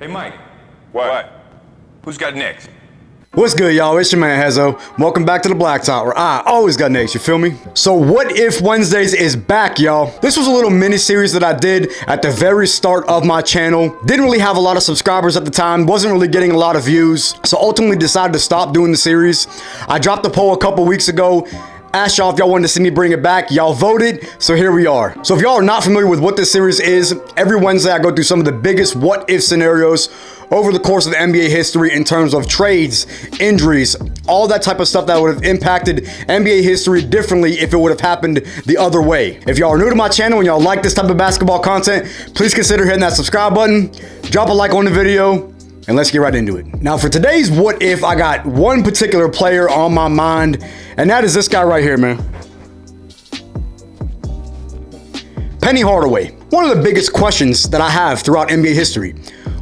Hey, Mike. What? Who's got next? What's good, y'all? It's your man, Hezo. Welcome back to the Blacktop, where I always got next, you feel me? So What If Wednesdays is back, y'all. This was a little mini-series that I did at the very start of my channel. Didn't really have a lot of subscribers at the time, wasn't really getting a lot of views, so ultimately decided to stop doing the series. I dropped a poll a couple weeks ago, asked y'all if y'all wanted to see me bring it back. Y'all voted, so here we are. So if y'all are not familiar with what this series is, every Wednesday I go through some of the biggest what-if scenarios over the course of the NBA history in terms of trades, injuries, all that type of stuff that would have impacted NBA history differently if it would have happened the other way. If y'all are new to my channel and y'all like this type of basketball content, please consider hitting that subscribe button, drop a like on the video, and let's get right into it. Now for today's What If, I got one particular player on my mind, and that is this guy right here, man. Penny Hardaway. One of the biggest questions that I have throughout NBA history.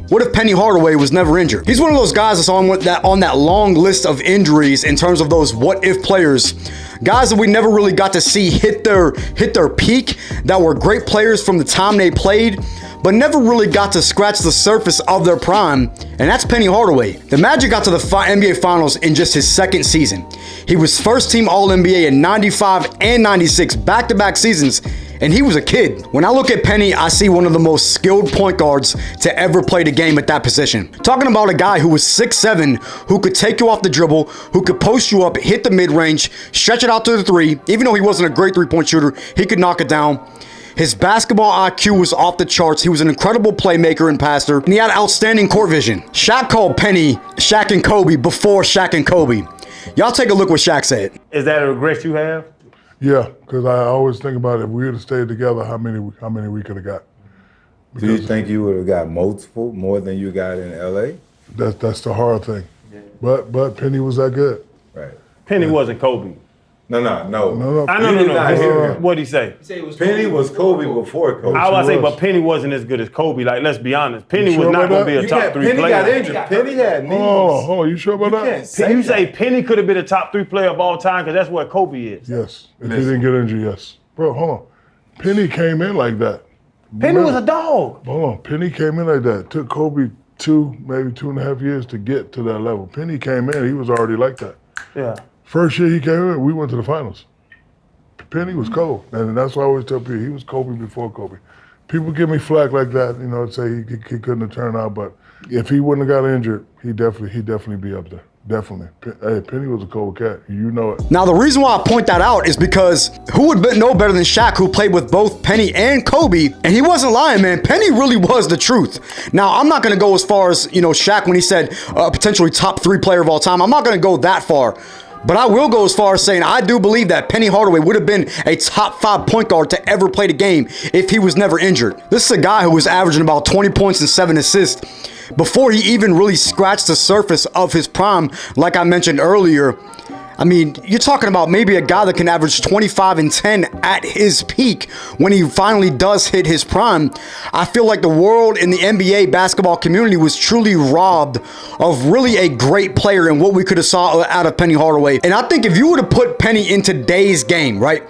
What if Penny Hardaway was never injured? He's one of those guys that's on that long list of injuries in terms of those what if players. Guys that we never really got to see hit their peak, that were great players from the time they played, but never really got to scratch the surface of their prime, and that's Penny Hardaway. The Magic got to the NBA Finals in just his second season. He was first team All-NBA in 95 and 96, back-to-back seasons, and he was a kid. When I look at Penny, I see one of the most skilled point guards to ever play the game at that position. Talking about a guy who was 6'7", who could take you off the dribble, who could post you up, hit the mid-range, stretch it out to the three. Even though he wasn't a great three-point shooter, he could knock it down. His basketball IQ was off the charts. He was an incredible playmaker and passer, and he had outstanding court vision. Shaq called Penny Shaq and Kobe before Shaq and Kobe. Y'all take a look what Shaq said. Is that a regret you have? Yeah, because I always think about if we would have stayed together, how many we could have got. Do you think you would have got multiple, more than you got in LA? That's the hard thing. Yeah. But Penny was that good. Right. Penny wasn't Kobe. No. No. What'd he say? Penny was Kobe before Kobe. I was say, but Penny wasn't as good as Kobe. Like, let's be honest. Penny was not going to be a top three player. Penny got injured. Penny had knees. Oh, you sure about that? You say Penny could have been a top three player of all time because that's what Kobe is. Yes. If he didn't get injured, yes. Bro, hold on. Penny came in like that. Penny was a dog. Hold on. Penny came in like that. It took Kobe maybe 2.5 years to get to that level. Penny came in, he was already like that. Yeah. First year he came in, we went to the finals. Penny was cold, and that's why I always tell people, he was Kobe before Kobe. People give me flack like that, you know, say he couldn't have turned out, but if he wouldn't have got injured, he'd definitely be up there. Definitely. Hey, Penny was a cold cat. You know it. Now, the reason why I point that out is because who would know better than Shaq, who played with both Penny and Kobe? And he wasn't lying, man. Penny really was the truth. Now, I'm not going to go as far as, you know, Shaq when he said potentially top three player of all time. I'm not going to go that far. But I will go as far as saying I do believe that Penny Hardaway would have been a top 5 point guard to ever play the game if he was never injured. This is a guy who was averaging about 20 points and 7 assists before he even really scratched the surface of his prime, like I mentioned earlier. I mean, you're talking about maybe a guy that can average 25 and 10 at his peak when he finally does hit his prime. I feel like the world in the NBA basketball community was truly robbed of really a great player and what we could have saw out of Penny Hardaway. And I think if you would have put Penny in today's game, right?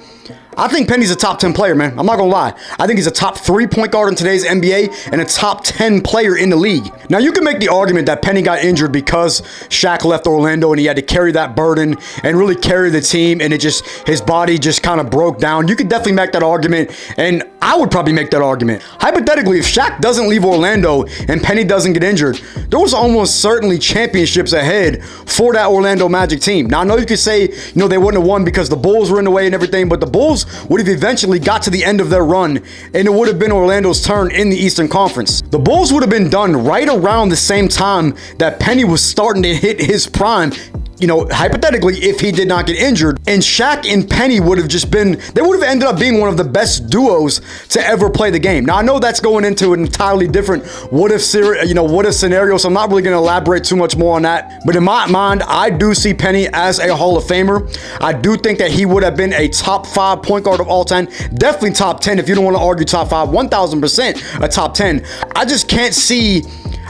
I think Penny's a top 10 player, man. I'm not gonna lie. I think he's a top 3 point guard in today's NBA and a top 10 player in the league. Now, you can make the argument that Penny got injured because Shaq left Orlando and he had to carry that burden and really carry the team, and his body just kind of broke down. You could definitely make that argument, and I would probably make that argument. Hypothetically, if Shaq doesn't leave Orlando and Penny doesn't get injured, there was almost certainly championships ahead for that Orlando Magic team. Now, I know you could say, you know, they wouldn't have won because the Bulls were in the way and everything, but the Bulls would have eventually got to the end of their run, and it would have been Orlando's turn in the Eastern Conference. The Bulls would have been done right around the same time that Penny was starting to hit his prime, you know, hypothetically, if he did not get injured. And Shaq and Penny would have they would have ended up being one of the best duos to ever play the game. Now, I know that's going into an entirely different what if scenario, so I'm not really going to elaborate too much more on that. But in my mind, I do see Penny as a Hall of Famer. I do think that he would have been a top 5 point guard of all time. Definitely top 10 if you don't want to argue top 5, 1000% a top 10.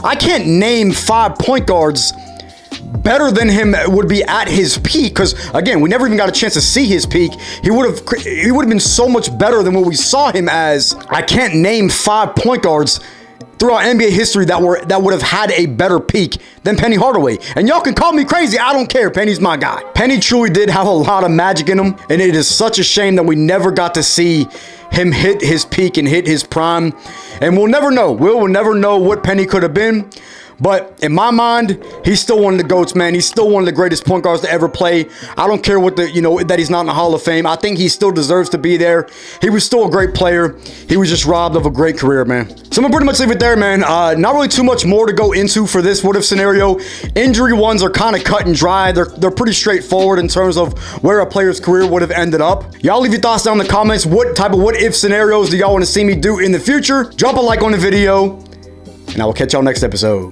I can't name 5 point guards better than him would be at his peak, because again, we never even got a chance to see his peak. He would have been so much better than what we saw him as. I can't name 5 point guards throughout NBA history that would have had a better peak than Penny Hardaway. And y'all can call me crazy. I don't care. Penny's my guy. Penny truly did have a lot of magic in him. And it is such a shame that we never got to see him hit his peak and hit his prime. And we'll never know. We'll never know what Penny could have been. But in my mind, he's still one of the GOATs, man. He's still one of the greatest point guards to ever play. I don't care what that he's not in the Hall of Fame. I think he still deserves to be there. He was still a great player. He was just robbed of a great career, man. So I'm gonna pretty much leave it there, man. Not really too much more to go into for this what if scenario. Injury ones are kind of cut and dry. They're pretty straightforward in terms of where a player's career would have ended up. Y'all leave your thoughts down in the comments. What type of what if scenarios do y'all want to see me do in the future? Drop a like on the video, and I will catch y'all next episode.